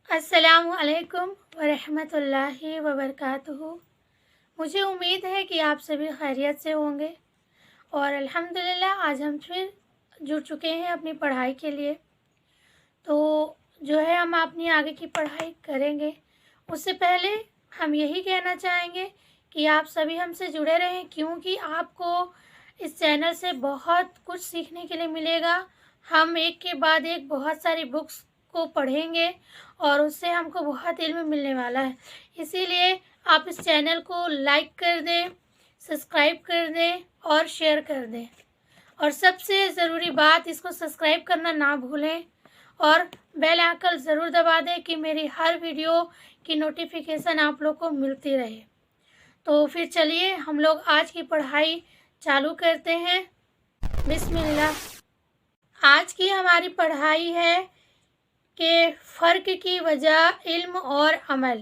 السلام علیکم ورحمۃ اللہ وبرکاتہ۔ مجھے امید ہے کہ آپ سبھی خیریت سے ہوں گے اور الحمدللہ آج ہم پھر جڑ چکے ہیں اپنی پڑھائی کے لیے۔ تو جو ہے ہم اپنی آگے کی پڑھائی کریں گے، اس سے پہلے ہم یہی کہنا چاہیں گے کہ آپ سبھی ہم سے جڑے رہیں، کیونکہ آپ کو اس چینل سے بہت کچھ سیکھنے کے لیے ملے گا۔ ہم ایک کے بعد ایک بہت ساری بکس کو پڑھیں گے اور اس سے ہم کو بہت علم ملنے والا ہے۔ اسی لیے آپ اس چینل کو لائک کر دیں، سبسکرائب کر دیں اور شیئر کر دیں، اور سب سے ضروری بات، اس کو سبسکرائب کرنا نہ بھولیں اور بیل آئیکن ضرور دبا دیں کہ میری ہر ویڈیو کی نوٹیفیکیشن آپ لوگ کو ملتی رہے۔ تو پھر چلیے ہم لوگ آج کی پڑھائی چالو کرتے ہیں۔ بسم اللہ۔ آج کی ہماری پڑھائی ہے کہ فرق کی وجہ علم اور عمل۔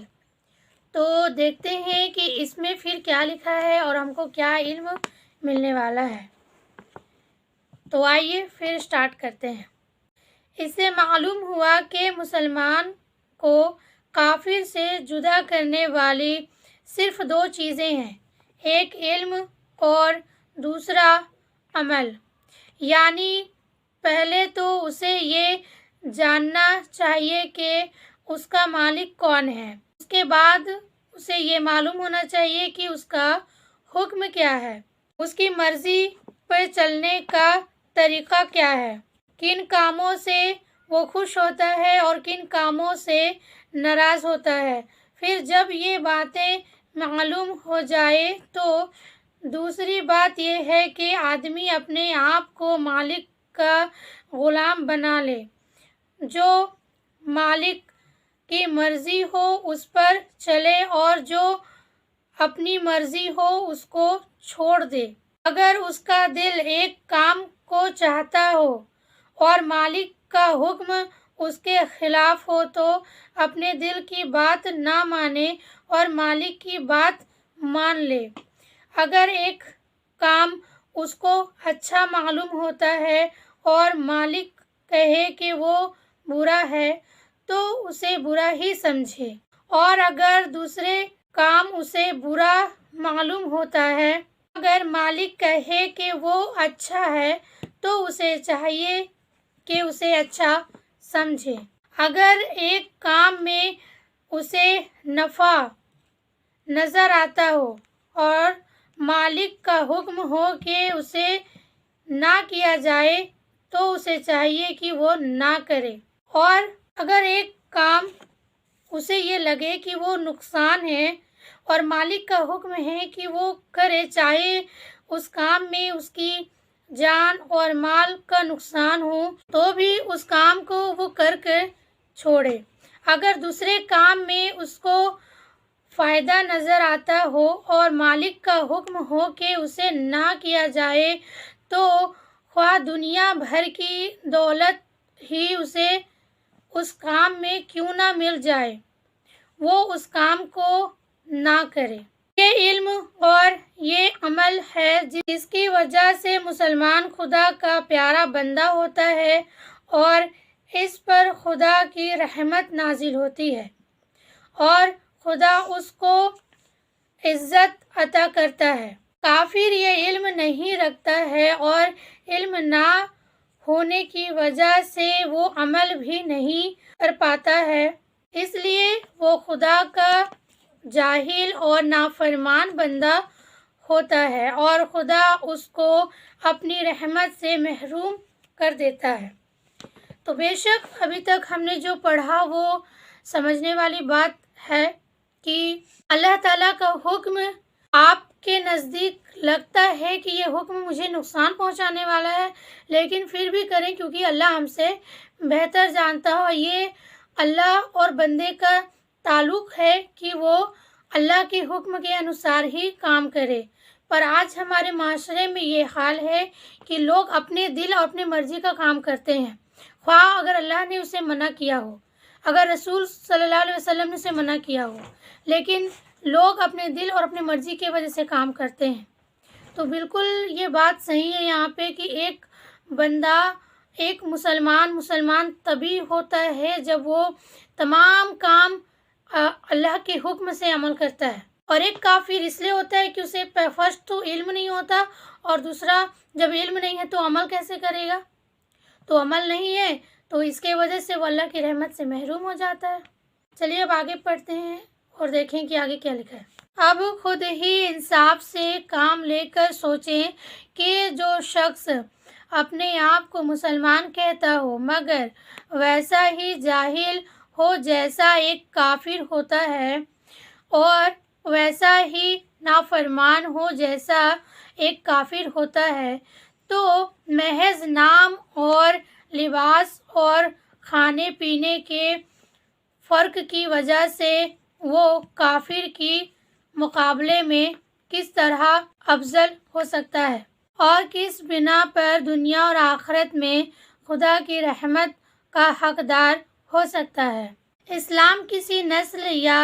تو دیکھتے ہیں کہ اس میں پھر کیا لکھا ہے اور ہم کو کیا علم ملنے والا ہے۔ تو آئیے پھر سٹارٹ کرتے ہیں۔ اس سے معلوم ہوا کہ مسلمان کو کافر سے جدا کرنے والی صرف دو چیزیں ہیں، ایک علم اور دوسرا عمل۔ یعنی پہلے تو اسے یہ جاننا چاہیے کہ اس کا مالک کون ہے، اس کے بعد اسے یہ معلوم ہونا چاہیے کہ اس کا حکم کیا ہے، اس کی مرضی پر چلنے کا طریقہ کیا ہے، کن کاموں سے وہ خوش ہوتا ہے اور کن کاموں سے ناراض ہوتا ہے۔ پھر جب یہ باتیں معلوم ہو جائے تو دوسری بات یہ ہے کہ آدمی اپنے آپ کو مالک کا غلام بنا لے، جو مالک کی مرضی ہو اس پر چلے اور جو اپنی مرضی ہو اس کو چھوڑ دے۔ اگر اس کا دل ایک کام کو چاہتا ہو اور مالک کا حکم اس کے خلاف ہو تو اپنے دل کی بات نہ مانے اور مالک کی بات مان لے۔ اگر ایک کام اس کو اچھا معلوم ہوتا ہے اور مالک کہے کہ وہ برا ہے تو اسے برا ہی سمجھے، اور اگر دوسرے کام اسے برا معلوم ہوتا ہے، اگر مالک کہے کہ وہ اچھا ہے تو اسے چاہیے کہ اسے اچھا سمجھے۔ اگر ایک کام میں اسے نفع نظر آتا ہو اور مالک کا حکم ہو کہ اسے نہ کیا جائے تو اسے چاہیے کہ وہ نہ کرے، اور اگر ایک کام اسے یہ لگے کہ وہ نقصان ہے اور مالک کا حکم ہے کہ وہ کرے، چاہے اس کام میں اس کی جان اور مال کا نقصان ہو تو بھی اس کام کو وہ کر کے چھوڑے۔ اگر دوسرے کام میں اس کو فائدہ نظر آتا ہو اور مالک کا حکم ہو کہ اسے نہ کیا جائے تو خواہ دنیا بھر کی دولت ہی اسے اس کام میں کیوں نہ مل جائے، وہ اس کام کو نہ کرے۔ یہ علم اور یہ عمل ہے جس کی وجہ سے مسلمان خدا کا پیارا بندہ ہوتا ہے اور اس پر خدا کی رحمت نازل ہوتی ہے اور خدا اس کو عزت عطا کرتا ہے۔ کافر یہ علم نہیں رکھتا ہے اور علم نہ ہونے کی وجہ سے وہ عمل بھی نہیں کر پاتا ہے، اس لیے وہ خدا کا جاہل اور نافرمان بندہ ہوتا ہے اور خدا اس کو اپنی رحمت سے محروم کر دیتا ہے۔ تو بے شک ابھی تک ہم نے جو پڑھا وہ سمجھنے والی بات ہے کہ اللہ تعالیٰ کا حکم آپ کے نزدیک لگتا ہے کہ یہ حکم مجھے نقصان پہنچانے والا ہے، لیکن پھر بھی کریں کیونکہ اللہ ہم سے بہتر جانتا ہو۔ یہ اللہ اور بندے کا تعلق ہے کہ وہ اللہ کے حکم کے انوسار ہی کام کرے، پر آج ہمارے معاشرے میں یہ حال ہے کہ لوگ اپنے دل اور اپنی مرضی کا کام کرتے ہیں، خواہ اگر اللہ نے اسے منع کیا ہو، اگر رسول صلی اللہ علیہ وسلم نے اسے منع کیا ہو، لیکن لوگ اپنے دل اور اپنی مرضی کی وجہ سے کام کرتے ہیں۔ تو بالکل یہ بات صحیح ہے یہاں پہ کہ ایک بندہ ایک مسلمان تبھی ہوتا ہے جب وہ تمام کام اللہ کے حکم سے عمل کرتا ہے، اور ایک کافر اس لیے ہوتا ہے کہ اسے فرسٹ تو علم نہیں ہوتا، اور دوسرا جب علم نہیں ہے تو عمل کیسے کرے گا؟ تو عمل نہیں ہے تو اس کے وجہ سے وہ اللہ کی رحمت سے محروم ہو جاتا ہے۔ چلیے اب آگے پڑھتے ہیں اور دیکھیں کہ آگے کیا لکھا ہے۔ اب خود ہی انصاف سے کام لے کر سوچیں کہ جو شخص اپنے آپ کو مسلمان کہتا ہو مگر ویسا ہی جاہل ہو جیسا ایک کافر ہوتا ہے، اور ویسا ہی نافرمان ہو جیسا ایک کافر ہوتا ہے، تو محض نام اور لباس اور کھانے پینے کے فرق کی وجہ سے وہ کافر کی مقابلے میں کس طرح افضل ہو سکتا ہے، اور کس بنا پر دنیا اور آخرت میں خدا کی رحمت کا حقدار ہو سکتا ہے۔ اسلام کسی نسل یا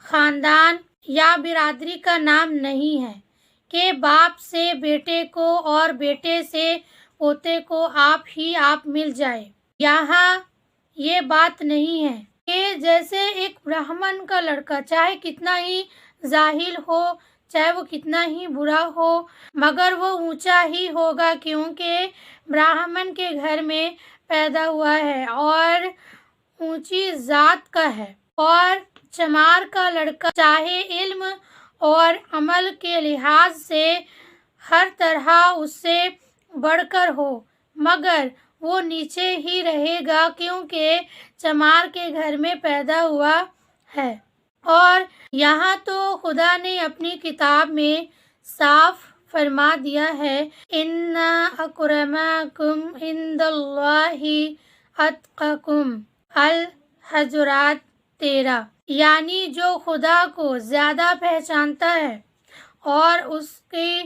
خاندان یا برادری کا نام نہیں ہے کہ باپ سے بیٹے کو اور بیٹے سے پوتے کو آپ مل جائے۔ یہاں یہ بات نہیں ہے کہ جیسے ایک برہمن کا لڑکا چاہے کتنا ہی جاہل ہو، چاہے وہ کتنا ہی برا ہو، مگر وہ اونچا ہی ہوگا کیونکہ برہمن کے گھر میں پیدا ہوا ہے اور اونچی ذات کا ہے، اور چمار کا لڑکا چاہے علم اور عمل کے لحاظ سے ہر طرح اس سے بڑھ کر ہو، مگر وہ نیچے ہی رہے گا کیونکہ چمار کے گھر میں پیدا ہوا ہے۔ اور یہاں تو خدا نے اپنی کتاب میں صاف فرما دیا ہے، ان اکرمکم عند اللہ اتقاکم، الحجرات 13، یعنی جو خدا کو زیادہ پہچانتا ہے اور اس کی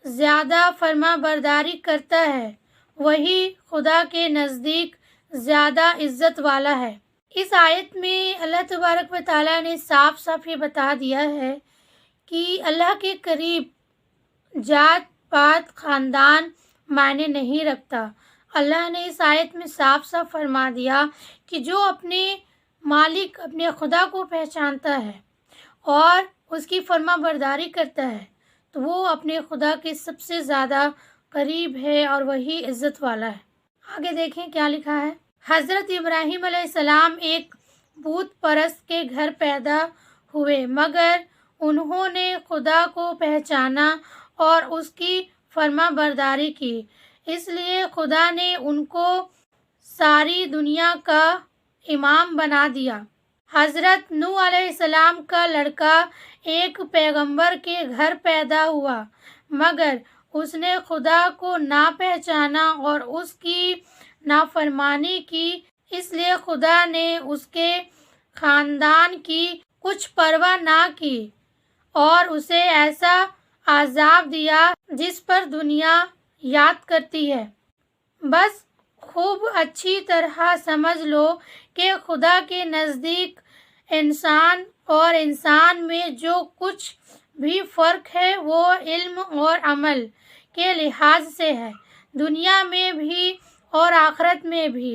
زیادہ فرما برداری کرتا ہے وہی خدا کے نزدیک زیادہ عزت والا ہے۔ اس آیت میں اللہ تبارک و تعالیٰ نے صاف صاف یہ بتا دیا ہے کہ اللہ کے قریب ذات پات خاندان معنی نہیں رکھتا۔ اللہ نے اس آیت میں صاف صاف فرما دیا کہ جو اپنے مالک اپنے خدا کو پہچانتا ہے اور اس کی فرما برداری کرتا ہے تو وہ اپنے خدا کے سب سے زیادہ قریب ہے اور وہی عزت والا ہے۔ آگے دیکھیں کیا لکھا ہے۔ حضرت ابراہیم علیہ السلام ایک بت پرست کے گھر پیدا ہوئے، مگر انہوں نے خدا کو پہچانا اور اس کی فرما برداری کی، اس لیے خدا نے ان کو ساری دنیا کا امام بنا دیا۔ حضرت نوح علیہ السلام کا لڑکا ایک پیغمبر کے گھر پیدا ہوا، مگر اس نے خدا کو نہ پہچانا اور اس کی نافرمانی کی، اس لیے خدا نے اس کے خاندان کی کچھ پرواہ نہ کی اور اسے ایسا عذاب دیا جس پر دنیا یاد کرتی ہے۔ بس خوب اچھی طرح سمجھ لو کہ خدا کے نزدیک انسان اور انسان میں جو کچھ بھی فرق ہے وہ علم اور عمل کے لحاظ سے ہے، دنیا میں بھی اور آخرت میں بھی۔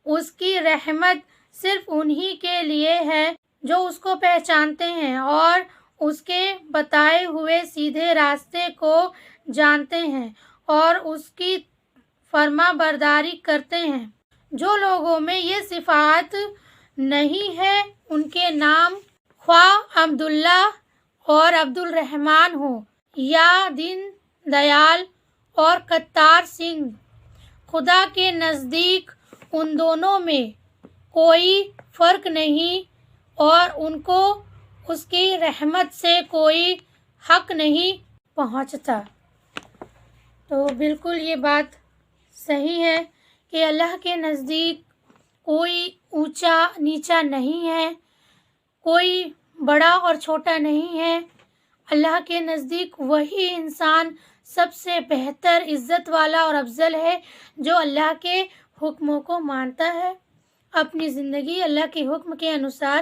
اس کی رحمت صرف انہی کے لیے ہے جو اس کو پہچانتے ہیں اور اس کے بتائے ہوئے سیدھے راستے کو جانتے ہیں اور اس کی فرما برداری کرتے ہیں۔ جو لوگوں میں یہ صفات نہیں ہے ان کے نام خواہ عبداللہ اور عبد الرحمن ہوں یا دین دیال اور کرتار سنگھ، خدا کے نزدیک ان دونوں میں کوئی فرق نہیں اور ان کو اس کی رحمت سے کوئی حق نہیں پہنچتا۔ تو بالکل یہ بات صحیح ہے کہ اللہ کے نزدیک کوئی اونچا نیچا نہیں ہے، کوئی بڑا اور چھوٹا نہیں ہے۔ اللہ کے نزدیک وہی انسان سب سے بہتر عزت والا اور افضل ہے جو اللہ کے حکموں کو مانتا ہے، اپنی زندگی اللہ کے حکم کے انوسار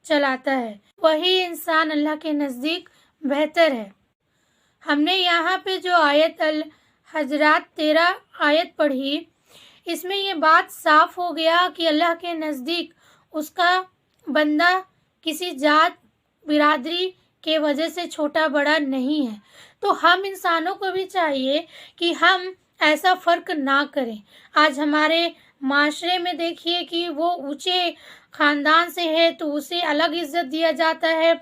چلاتا ہے، وہی انسان اللہ کے نزدیک بہتر ہے۔ ہم نے یہاں پہ جو آیت الحجرات 13 آیت پڑھی، اس میں یہ بات صاف ہو گیا کہ اللہ کے نزدیک اس کا بندہ کسی ذات برادری کے وجہ سے چھوٹا بڑا نہیں ہے۔ تو ہم انسانوں کو بھی چاہیے کہ ہم ایسا فرق نہ کریں۔ آج ہمارے معاشرے میں دیکھیے کہ وہ اونچے خاندان سے ہے تو اسے الگ عزت دیا جاتا ہے،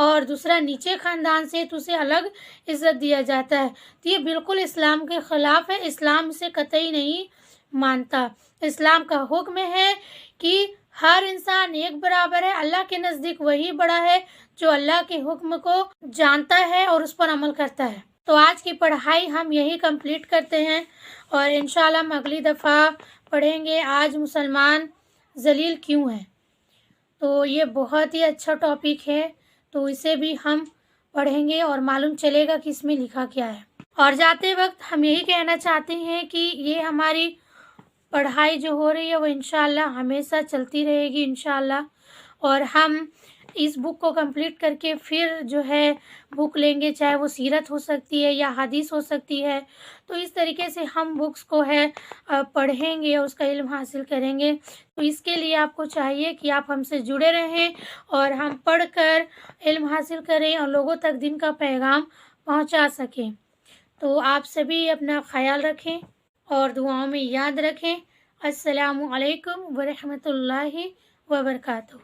اور دوسرا نیچے خاندان سے تو اسے الگ عزت دیا جاتا ہے۔ تو یہ بالکل اسلام کے خلاف ہے، اسلام اسے قطعی نہیں مانتا۔ اسلام کا حکم ہے کہ ہر انسان ایک برابر ہے، اللہ کے نزدیک وہی بڑا ہے جو اللہ کے حکم کو جانتا ہے اور اس پر عمل کرتا ہے۔ تو آج کی پڑھائی ہم یہی کمپلیٹ کرتے ہیں، اور انشاءاللہ ہم اگلی دفعہ پڑھیں گے آج مسلمان ذلیل کیوں ہیں۔ تو یہ بہت ہی اچھا ٹاپک ہے، تو اسے بھی ہم پڑھیں گے اور معلوم چلے گا کہ اس میں لکھا کیا ہے۔ اور جاتے وقت ہم یہی کہنا چاہتے ہیں کہ یہ ہماری پڑھائی جو ہو رہی ہے وہ انشاءاللہ ہمیشہ چلتی رہے گی انشاءاللہ، اور ہم اس بک کو کمپلیٹ کر کے پھر جو ہے بک لیں گے، چاہے وہ سیرت ہو سکتی ہے یا حدیث ہو سکتی ہے۔ تو اس طریقے سے ہم بکس کو ہے پڑھیں گے، اس کا علم حاصل کریں گے۔ تو اس کے لیے آپ کو چاہیے کہ آپ ہم سے جڑے رہیں اور ہم پڑھ کر علم حاصل کریں اور لوگوں تک دین کا پیغام پہنچا سکیں۔ تو آپ سبھی اپنا خیال رکھیں اور دعاؤں میں یاد رکھیں۔ السلام علیکم ورحمۃ اللہ وبرکاتہ۔